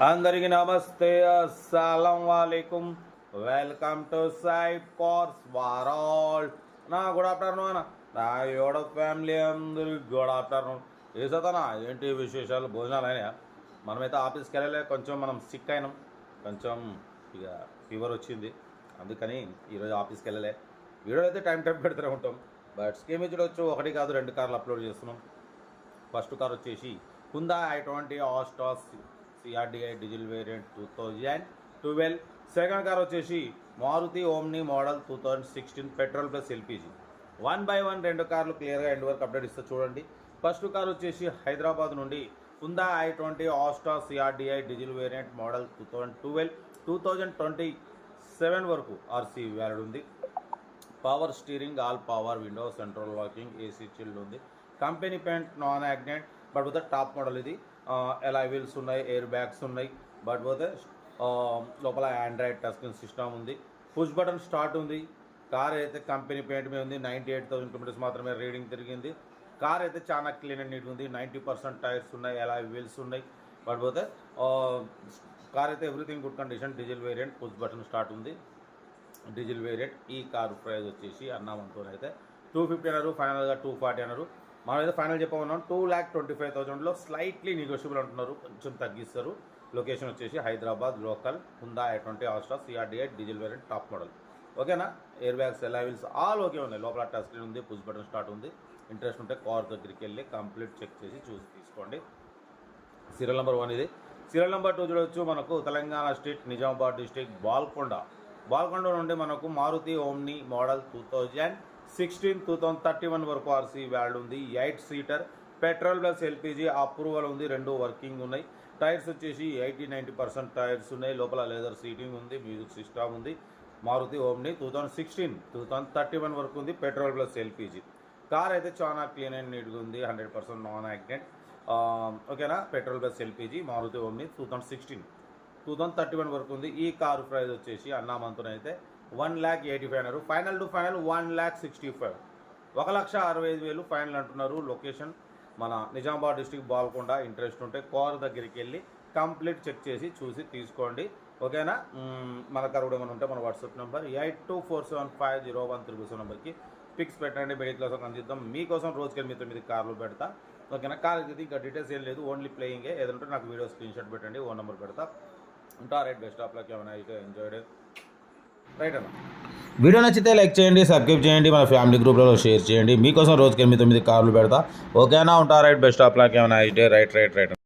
అందరికీ నమస్తే, అస్సలం వాలేకుం. Welcome to side cars world. నా గుడ్ ఆఫ్టర్నూన్ నా యోడ ఫ్యామిలీ అందరికి గుడ్ ఆఫ్టర్నూన్. వేసతనా ఏంటి విశేషాలు? భోజనాలు అయినా? మనమైతే ఆఫీస్కి వెళ్ళలే, కొంచెం మనం సిక్ అయినాం, కొంచెం ఇక ఫీవర్ వచ్చింది, అందుకని ఈరోజు ఆఫీస్కి వెళ్ళలే. వీడియో అయితే టైం పెడుతూనే ఉంటాం, బట్ స్కీమ్ చూడవచ్చు. ఒకటి కాదు, 2 కార్లు అప్లోడ్ చేస్తున్నాం. ఫస్ట్ కార్ వచ్చేసి Hyundai i20 Asta CRDI diesel variant 2012. Second car వచ్చేసి Maruti Omni model 2016 petrol plus LPG. 1 by 1 2 కార్లు క్లియర్గా ఎండ్ వరకు అప్డేట్ ఇస్తే చూడండి. ఫస్ట్ కార్ వచ్చేసి హైదరాబాద్ నుండి Hyundai i20 Asta CRDI diesel variant model 2012 2027 వరకు ఆర్సీ వ్యాలిడ్ ఉంది. Power steering, all power window, central locking, AC chilled ఉంది. Company paint, non accident, but పోతే టాప్ మోడల్ ఇది. ఎలా వీల్స్ ఉన్నాయి, ఎయిర్ బ్యాగ్స్ ఉన్నాయి, but పోతే లోపల ఆండ్రాయిడ్ టచ్ స్క్రీన్ సిస్టమ్ ఉంది. పుష్ బటన్ స్టార్ట్ ఉంది. కార్ అయితే కంపెనీ పెయింట్ మీద ఉంది. 98,000 కిలోమీటర్స్ మాత్రమే రీడింగ్ తిరిగింది. కార్ అయితే చాలా క్లీన్ అండ్ నీట్ ఉంది. 90% టైర్స్ ఉన్నాయి, ఎలా వీల్స్ ఉన్నాయి, బట్ పోతే కార్ అయితే everything good condition. Diesel variant, push button start ఉంది, డీజిల్ వేరియంట్. ఈ కారు ప్రైస్ వచ్చేసి అన్నామంతో అయితే 250 అన్నారు, ఫైనల్గా 240 అన్నారు. మనం అయితే ఫైనల్ చెప్పమన్నాం 2,25,000లో స్లైట్లీ నెగోషియబుల్ అంటున్నారు, కొంచెం తగ్గిస్తారు. లొకేషన్ వచ్చేసి Hyderabad local, Hyundai i20 Asta CRDI diesel variant top model. ఓకేనా? Air bags, alloy wheels all okay ఉన్నాయి. లోపల టచ్ స్క్రీన్ ఉంది, పుష్ బటన్ స్టార్ట్ ఉంది. ఇంట్రెస్ట్ ఉంటే కార్ దగ్గరికి వెళ్ళి కంప్లీట్ చెక్ చేసి చూసి తీసుకోండి. సీరియల్ నెంబర్ 1 ఇది. సీరియల్ నెంబర్ 2 చూడవచ్చు. మనకు తెలంగాణ స్టేట్ నిజామాబాద్ డిస్ట్రిక్ట్ బాల్కొండ నుండి మనకు మారుతి ఓమ్ని మోడల్ 2016 2031 వరకు ఆర్సీ వ్యాల్డ్ ఉంది. 8 seater petrol plus LPG approval ఉంది, 2 వర్కింగ్ ఉన్నాయి. టైర్స్ వచ్చేసి 80-90% టైర్స్ ఉన్నాయి. లోపల లెదర్ సీటింగ్ ఉంది, మ్యూజిక్ సిస్టమ్ ఉంది. మారుతి ఓమ్ని 2016 2031 వరకు ఉంది, పెట్రోల్ ప్లస్ ఎల్పిజి. కార్ అయితే చాలా క్లీన్ అండ్ నీట్గా ఉంది, 100% నాన్ యాక్సిడెంట్. ఓకేనా? Petrol plus LPG Maruti Omni 2016 2031 వరకు ఉంది. ఈ కారు ప్రైస్ వచ్చేసి అన్నామంతునైతే 1,85,000 అన్నారు. ఫైనల్ టు ఫైనల్ 1,65,000, 1,65,000 ఫైనల్ అంటున్నారు. లొకేషన్ మన నిజామాబాద్ డిస్ట్రిక్ట్ బాల్కొండ. ఇంట్రెస్ట్ ఉంటే కార్ దగ్గరికి వెళ్ళి కంప్లీట్ చెక్ చేసి చూసి తీసుకోండి. ఓకేనా? మన కార్ కూడా ఏమైనా ఉంటే మన వాట్సాప్ నెంబర్ 82475013 నెంబర్కి పిక్స్ పెట్టండి. మిడిల్ క్లాస్ అందిద్దాం మీకోసం. రోజుకి 8 కార్లు పెడతా. ఓకేనా? కార్ అయితే ఇంకా డీటెయిల్స్ ఏం లేదు, ఓన్లీ ప్లేయింగే. ఏదంటే నాకు వీడియో స్క్రీన్ షాట్ పెట్టండి, ఓన్ నెంబర్ పెడతా. ఉంటా. Right, best of luck. ఏమైనా అయితే ఎంజాయ్డ్. రైట్ అన్న. వీడియో నచ్చితే లైక్ చేయండి, సబ్స్క్రైబ్ చేయండి, మన ఫ్యామిలీ గ్రూప్లలో షేర్ చేయండి. మీకోసం రోజుకి 8 కార్లు పెడతా. ఓకేనా? ఉంటా. Right, best of luck. ఏమైనా అయితే రైట్.